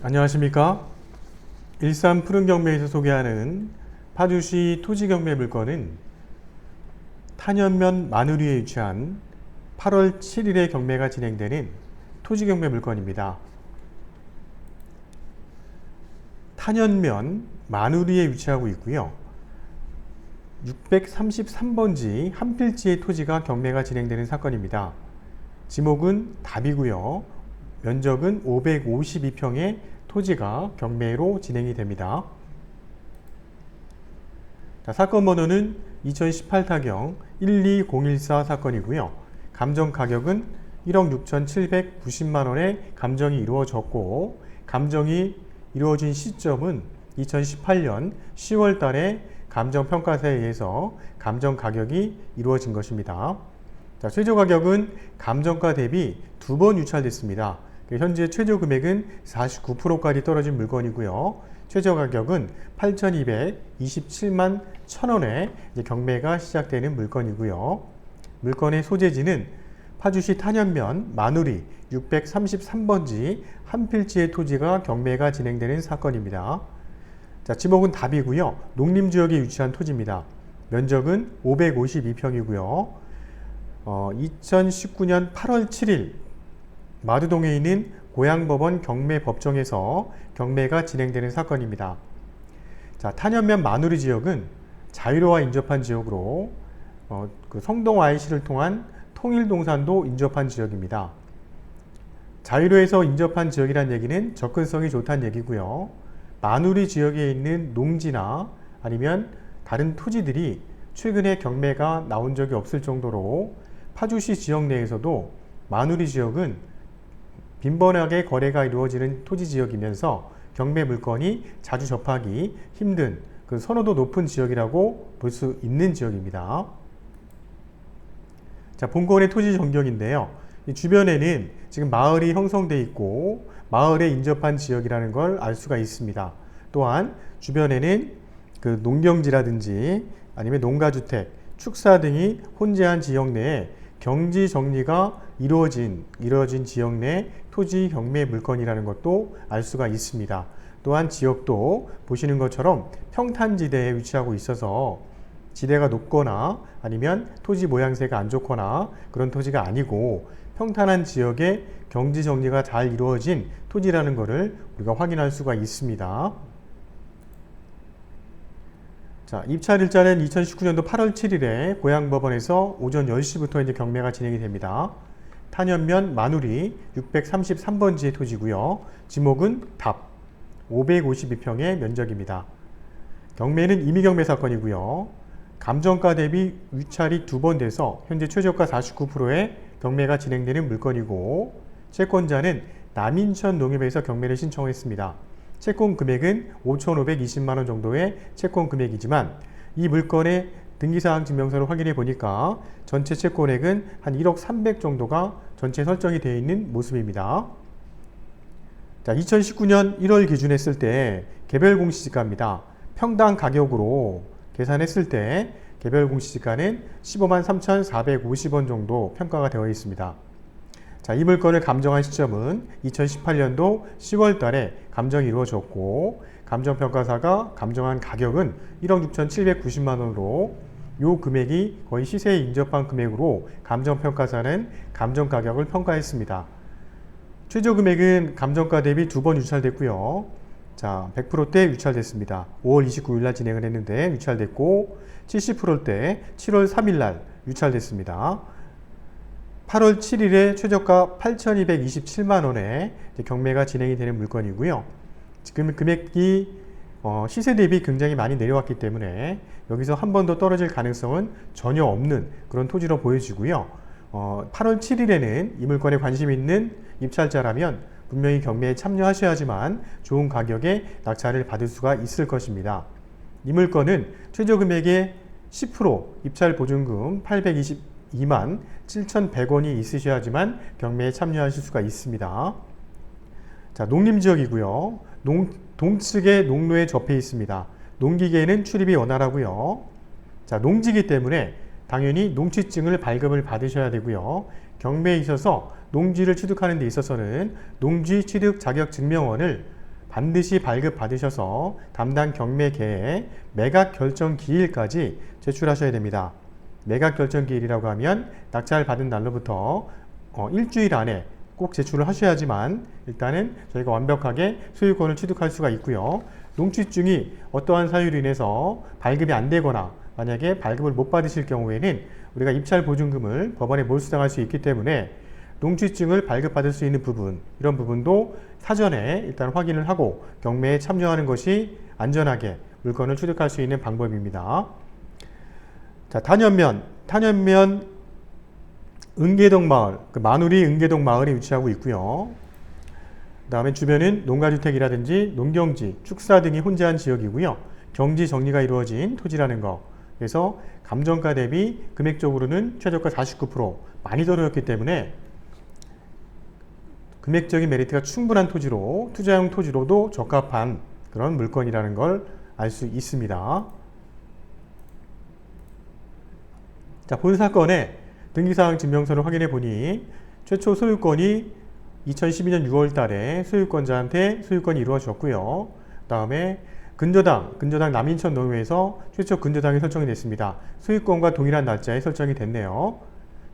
안녕하십니까? 일산 푸른경매에서 소개하는 파주시 토지경매 물건은 탄현면 마누리에 위치한 8월 7일에 경매가 진행되는 토지경매 물건입니다. 탄현면 마누리에 위치하고 있고요. 633번지 한 필지의 토지가 경매가 진행되는 사건입니다. 지목은 답이고요. 면적은 552평의 토지가 경매로 진행이 됩니다. 사건 번호는 2018 타경 12014 사건이고요. 감정 가격은 1억 6,790만원의 감정이 이루어졌고, 감정이 이루어진 시점은 2018년 10월 달에 감정평가사에 의해서 감정 가격이 이루어진 것입니다. 최저 가격은 감정가 대비 2번 유찰됐습니다. 현재 최저 금액은 49%까지 떨어진 물건이고요. 최저 가격은 8,227만 1,000원에 경매가 시작되는 물건이고요. 물건의 소재지는 파주시 탄현면 마누리 633번지 한 필지의 토지가 경매가 진행되는 사건입니다. 지목은 답이고요. 농림지역에 위치한 토지입니다. 면적은 552평이고요. 2019년 8월 7일 마두동에 있는 고양법원 경매법정에서 경매가 진행되는 사건입니다. 탄현면 마누리 지역은 자유로와 인접한 지역으로 성동 IC를 통한 통일동산도 인접한 지역입니다. 자유로에서 인접한 지역이란 얘기는 접근성이 좋다는 얘기고요. 마누리 지역에 있는 농지나 아니면 다른 토지들이 최근에 경매가 나온 적이 없을 정도로 파주시 지역 내에서도 마누리 지역은 빈번하게 거래가 이루어지는 토지 지역이면서 경매 물건이 자주 접하기 힘든 선호도 높은 지역이라고 볼 수 있는 지역입니다. 본건의 토지 전경인데요. 이 주변에는 지금 마을이 형성되어 있고 마을에 인접한 지역이라는 걸 알 수가 있습니다. 또한 주변에는 농경지라든지 아니면 농가주택, 축사 등이 혼재한 지역 내에 경지 정리가 이루어진 지역 내 토지 경매 물건이라는 것도 알 수가 있습니다. 또한 지역도 보시는 것처럼 평탄지대에 위치하고 있어서 지대가 높거나 아니면 토지 모양새가 안 좋거나 그런 토지가 아니고 평탄한 지역에 경지 정리가 잘 이루어진 토지라는 것을 우리가 확인할 수가 있습니다. 입찰일자는 2019년도 8월 7일에 고양법원에서 오전 10시부터 이제 경매가 진행이 됩니다. 탄현면 마누리 633번지의 토지고요. 지목은 답 552평의 면적입니다. 경매는 임의경매 사건이고요. 감정가 대비 위찰이 2번 돼서 현재 최저가 49%의 경매가 진행되는 물건이고, 채권자는 남인천 농협에서 경매를 신청했습니다. 채권 금액은 5,520만원 정도의 채권 금액이지만 이 물건의 등기사항 증명서를 확인해 보니까 전체 채권액은 한 1억 300 정도가 전체 설정이 되어 있는 모습입니다. 2019년 1월 기준했을 때 개별 공시지가입니다. 평당 가격으로 계산했을 때 개별 공시지가는 15만 3,450원 정도 평가가 되어 있습니다. 이 물건을 감정한 시점은 2018년도 10월 달에 감정이 이루어졌고, 감정평가사가 감정한 가격은 1억 6,790만원으로 이 금액이 거의 시세에 인접한 금액으로 감정평가사는 감정가격을 평가했습니다. 최저 금액은 감정가 대비 2번 유찰됐고요. 100%대 유찰됐습니다. 5월 29일 날 진행을 했는데 유찰됐고, 70%대 7월 3일 날 유찰됐습니다. 8월 7일에 최저가 8,227만원에 경매가 진행이 되는 물건이고요. 지금 금액이 시세 대비 굉장히 많이 내려왔기 때문에 여기서 한 번 더 떨어질 가능성은 전혀 없는 그런 토지로 보여지고요. 8월 7일에는 이 물건에 관심 있는 입찰자라면 분명히 경매에 참여하셔야지만 좋은 가격에 낙찰을 받을 수가 있을 것입니다. 이 물건은 최저 금액의 10% 입찰 보증금 822만 7,100원이 있으셔야지만 경매에 참여하실 수가 있습니다. 농림지역이고요. 동측에 농로에 접해 있습니다. 농기계는 출입이 원활하고요. 농지기 때문에 당연히 농취증을 발급을 받으셔야 되고요. 경매에 있어서 농지를 취득하는 데 있어서는 농지 취득 자격 증명원을 반드시 발급받으셔서 담당 경매계에 매각 결정 기일까지 제출하셔야 됩니다. 매각 결정 기일이라고 하면 낙찰 받은 날로부터 일주일 안에 꼭 제출을 하셔야지만 일단은 저희가 완벽하게 소유권을 취득할 수가 있고요. 농취증이 어떠한 사유로 인해서 발급이 안 되거나 만약에 발급을 못 받으실 경우에는 우리가 입찰 보증금을 법원에 몰수당할 수 있기 때문에 농취증을 발급받을 수 있는 부분, 이런 부분도 사전에 일단 확인을 하고 경매에 참여하는 것이 안전하게 물건을 취득할 수 있는 방법입니다. 자, 탄현면 은계동 마을, 마누리 은계동 마을에 위치하고 있고요. 그 다음에 주변은 농가주택이라든지 농경지, 축사 등이 혼재한 지역이고요. 경지 정리가 이루어진 토지라는 거. 그래서 감정가 대비 금액적으로는 최저가 49% 많이 떨어졌기 때문에 금액적인 메리트가 충분한 토지로, 투자용 토지로도 적합한 그런 물건이라는 걸 알 수 있습니다. 자, 본 사건의 등기사항 증명서를 확인해 보니 최초 소유권이 2012년 6월 달에 소유권자한테 소유권이 이루어졌고요. 그 다음에 근저당 남인천 농회에서 최초 근저당이 설정이 됐습니다. 소유권과 동일한 날짜에 설정이 됐네요.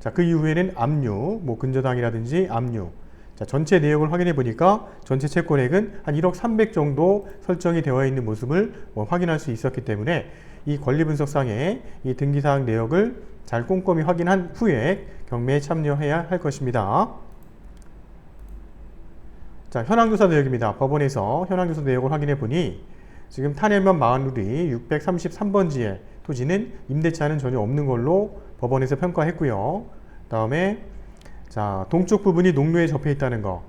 자, 그 이후에는 압류, 근저당이라든지 압류. 자, 전체 내역을 확인해 보니까 전체 채권액은 한 1억 300 정도 설정이 되어 있는 모습을 확인할 수 있었기 때문에 이 권리분석상의 이 등기사항 내역을 잘 꼼꼼히 확인한 후에 경매에 참여해야 할 것입니다. 자, 현황조사 내역입니다. 법원에서 현황조사 내역을 확인해 보니 지금 탄현면 마누리 633번지의 토지는 임대차는 전혀 없는 걸로 법원에서 평가했고요. 다음에 자, 동쪽 부분이 농로에 접해 있다는 거.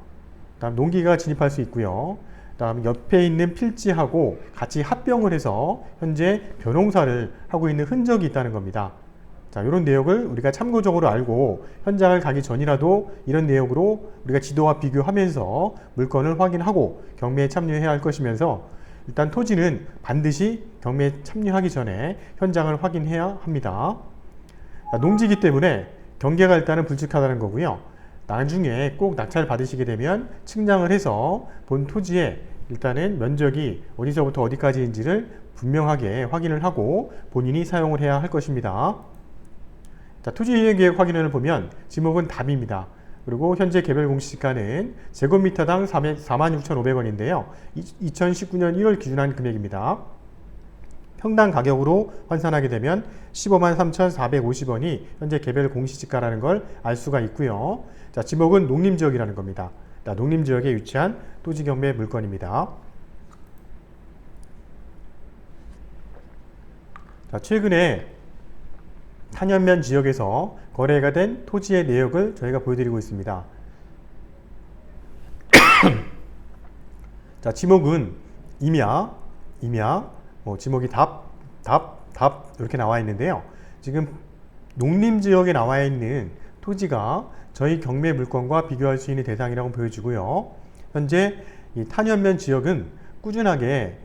다음 농기가 진입할 수 있고요. 다음 옆에 있는 필지하고 같이 합병을 해서 현재 벼농사를 하고 있는 흔적이 있다는 겁니다. 자, 이런 내역을 우리가 참고적으로 알고 현장을 가기 전이라도 이런 내역으로 우리가 지도와 비교하면서 물건을 확인하고 경매에 참여해야 할 것이면서 일단 토지는 반드시 경매에 참여하기 전에 현장을 확인해야 합니다. 자, 농지이기 때문에 경계가 일단은 불특하다는 거고요. 나중에 꼭 낙찰 받으시게 되면 측량을 해서 본 토지의 일단은 면적이 어디서부터 어디까지인지를 분명하게 확인을 하고 본인이 사용을 해야 할 것입니다. 자, 토지이행계획 확인을 보면 지목은 답입니다. 그리고 현재 개별 공시지가는 제곱미터당 46,500원인데요. 2019년 1월 기준한 금액입니다. 평당 가격으로 환산하게 되면 153,450원이 현재 개별 공시지가라는 걸 알 수가 있고요. 자, 지목은 농림지역이라는 겁니다. 자, 농림지역에 위치한 토지경매 물건입니다. 자, 최근에 탄현면 지역에서 거래가 된 토지의 내역을 저희가 보여드리고 있습니다. 자, 지목은 임야, 지목이 답 이렇게 나와 있는데요. 지금 농림지역에 나와 있는 토지가 저희 경매 물건과 비교할 수 있는 대상이라고 보여지고요. 현재 이 탄현면 지역은 꾸준하게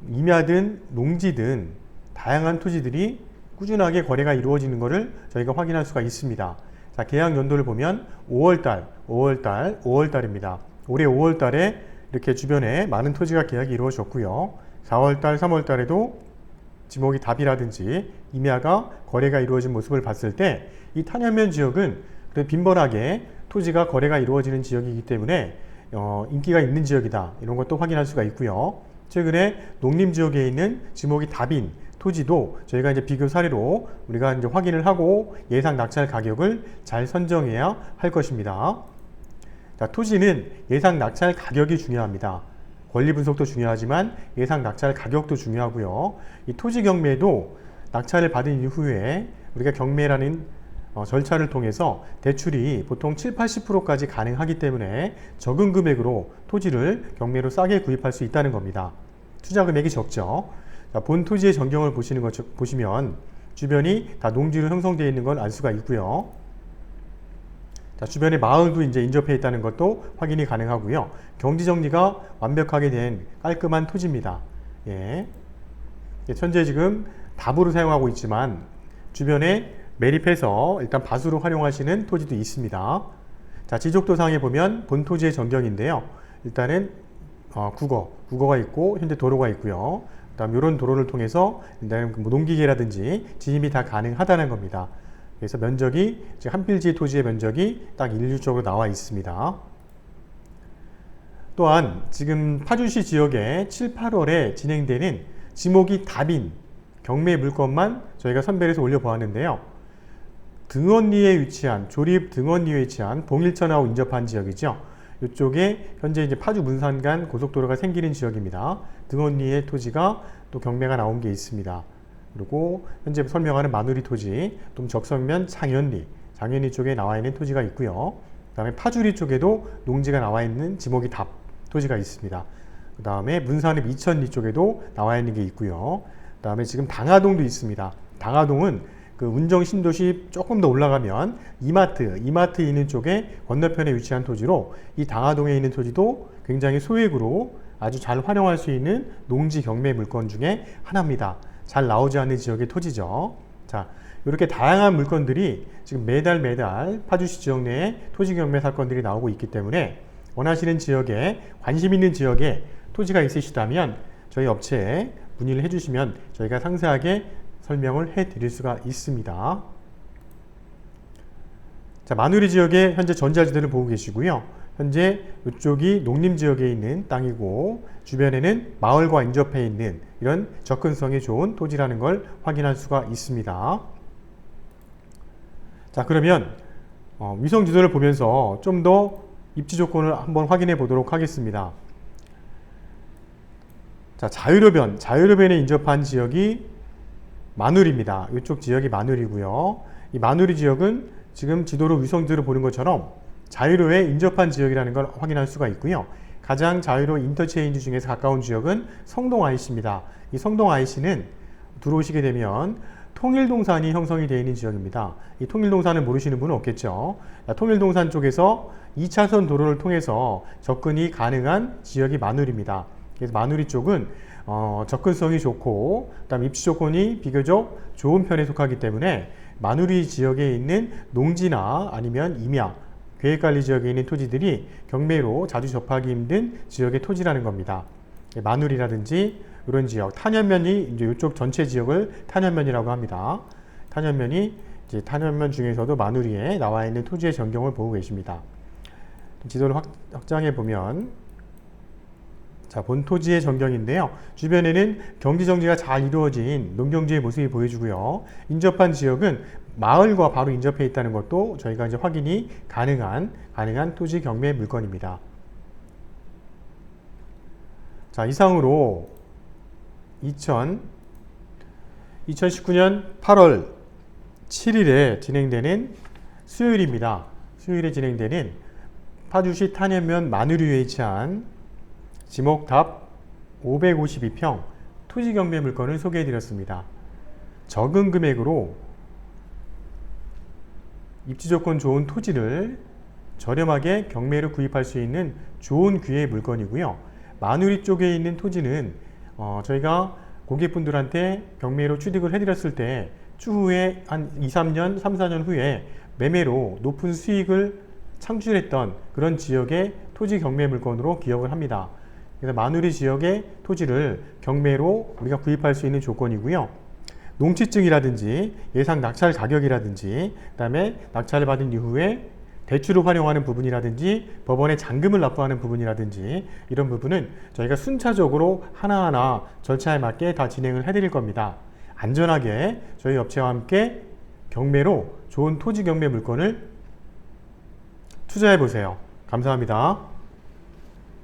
임야든 농지든 다양한 토지들이 꾸준하게 거래가 이루어지는 것을 저희가 확인할 수가 있습니다. 자, 계약 연도를 보면 5월달입니다. 올해 5월달에 이렇게 주변에 많은 토지가 계약이 이루어졌고요. 4월달, 3월달에도 지목이 답이라든지 임야가 거래가 이루어진 모습을 봤을 때 이 탄현면 지역은 빈번하게 토지가 거래가 이루어지는 지역이기 때문에 인기가 있는 지역이다. 이런 것도 확인할 수가 있고요. 최근에 농림지역에 있는 지목이 답인 토지도 저희가 이제 비교 사례로 우리가 이제 확인을 하고 예상 낙찰 가격을 잘 선정해야 할 것입니다. 자, 토지는 예상 낙찰 가격이 중요합니다. 권리 분석도 중요하지만 예상 낙찰 가격도 중요하고요. 이 토지 경매도 낙찰을 받은 이후에 우리가 경매라는 절차를 통해서 대출이 보통 70~80%까지 가능하기 때문에 적은 금액으로 토지를 경매로 싸게 구입할 수 있다는 겁니다. 투자 금액이 적죠. 자, 본 토지의 전경을 보시면 주변이 다 농지로 형성되어 있는 걸 알 수가 있고요. 자, 주변에 마을도 이제 인접해 있다는 것도 확인이 가능하고요. 경지 정리가 완벽하게 된 깔끔한 토지입니다. 예. 현재 지금 답으로 사용하고 있지만 주변에 매립해서 일단 밭으로 활용하시는 토지도 있습니다. 자, 지적도상에 보면 본 토지의 전경인데요. 일단은 국어가 있고 현재 도로가 있고요. 그다음 이런 도로를 통해서 농기계라든지 진입이 다 가능하다는 겁니다. 그래서 면적이 지금 한 필지 토지의 면적이 딱 일률적으로 나와 있습니다. 또한 지금 파주시 지역에 7, 8월에 진행되는 지목이 답인 경매 물건만 저희가 선별해서 올려보았는데요. 등원리에 위치한 조립 등원리에 위치한 봉일천하고 인접한 지역이죠. 이쪽에 현재 이제 파주 문산 간 고속도로가 생기는 지역입니다. 등원리의 토지가 또 경매가 나온 게 있습니다. 그리고 현재 설명하는 마누리 토지, 또 적성면 장현리 쪽에 나와 있는 토지가 있고요. 그 다음에 파주리 쪽에도 농지가 나와 있는 지목이 답 토지가 있습니다. 그 다음에 문산읍 이천리 쪽에도 나와 있는 게 있고요. 그 다음에 지금 당하동도 있습니다. 당하동은 그 운정 신도시 조금 더 올라가면 이마트 있는 쪽에 건너편에 위치한 토지로 이 당하동에 있는 토지도 굉장히 소액으로 아주 잘 활용할 수 있는 농지 경매 물건 중에 하나입니다. 잘 나오지 않는 지역의 토지죠. 자, 이렇게 다양한 물건들이 지금 매달 파주시 지역 내에 토지 경매 사건들이 나오고 있기 때문에 원하시는 지역에 관심 있는 지역에 토지가 있으시다면 저희 업체에 문의를 해주시면 저희가 상세하게 설명을 해드릴 수가 있습니다. 자, 마누리 지역의 현재 전자지대를 보고 계시고요. 현재 이쪽이 농림지역에 있는 땅이고 주변에는 마을과 인접해 있는 이런 접근성이 좋은 토지라는 걸 확인할 수가 있습니다. 자, 그러면 위성지도를 보면서 좀 더 입지 조건을 한번 확인해 보도록 하겠습니다. 자, 자유로변에 인접한 지역이 마누리입니다. 이쪽 지역이 마누리고요. 이 마누리 지역은 지금 위성지도를 보는 것처럼 자유로에 인접한 지역이라는 걸 확인할 수가 있고요. 가장 자유로 인터체인지 중에서 가까운 지역은 성동 IC입니다. 이 성동 IC는 들어오시게 되면 통일동산이 형성이 되어 있는 지역입니다. 이 통일동산을 모르시는 분은 없겠죠. 통일동산 쪽에서 2차선 도로를 통해서 접근이 가능한 지역이 마누리입니다. 그래서 마누리 쪽은 접근성이 좋고 그다음 입지 조건이 비교적 좋은 편에 속하기 때문에 마누리 지역에 있는 농지나 아니면 임야, 계획관리 지역에 있는 토지들이 경매로 자주 접하기 힘든 지역의 토지라는 겁니다. 마누리라든지 이런 지역, 탄현면이 이제 이쪽 전체 지역을 탄현면이라고 합니다. 탄현면이 이제 탄현면 중에서도 마누리에 나와 있는 토지의 전경을 보고 계십니다. 지도를 확장해 보면 자, 본 토지의 전경인데요. 주변에는 경지 정지가 잘 이루어진 농경지의 모습이 보여주고요. 인접한 지역은 마을과 바로 인접해 있다는 것도 저희가 이제 확인이 가능한 토지 경매 물건입니다. 자, 이상으로 2019년 8월 7일에 진행되는 수요일에 진행되는 파주시 탄현면 마누리에 위치한 지목답 552평 토지 경매 물건을 소개해 드렸습니다. 적은 금액으로 입지 조건 좋은 토지를 저렴하게 경매로 구입할 수 있는 좋은 기회 물건이고요. 마누리 쪽에 있는 토지는 저희가 고객분들한테 경매로 취득을 해드렸을 때 추후에 한 3, 4년 후에 매매로 높은 수익을 창출했던 그런 지역의 토지 경매 물건으로 기억을 합니다. 그래서 마누리 지역의 토지를 경매로 우리가 구입할 수 있는 조건이고요. 농취증이라든지 예상 낙찰 가격이라든지 그다음에 낙찰을 받은 이후에 대출을 활용하는 부분이라든지 법원에 잔금을 납부하는 부분이라든지 이런 부분은 저희가 순차적으로 하나하나 절차에 맞게 다 진행을 해드릴 겁니다. 안전하게 저희 업체와 함께 경매로 좋은 토지 경매 물건을 투자해 보세요. 감사합니다.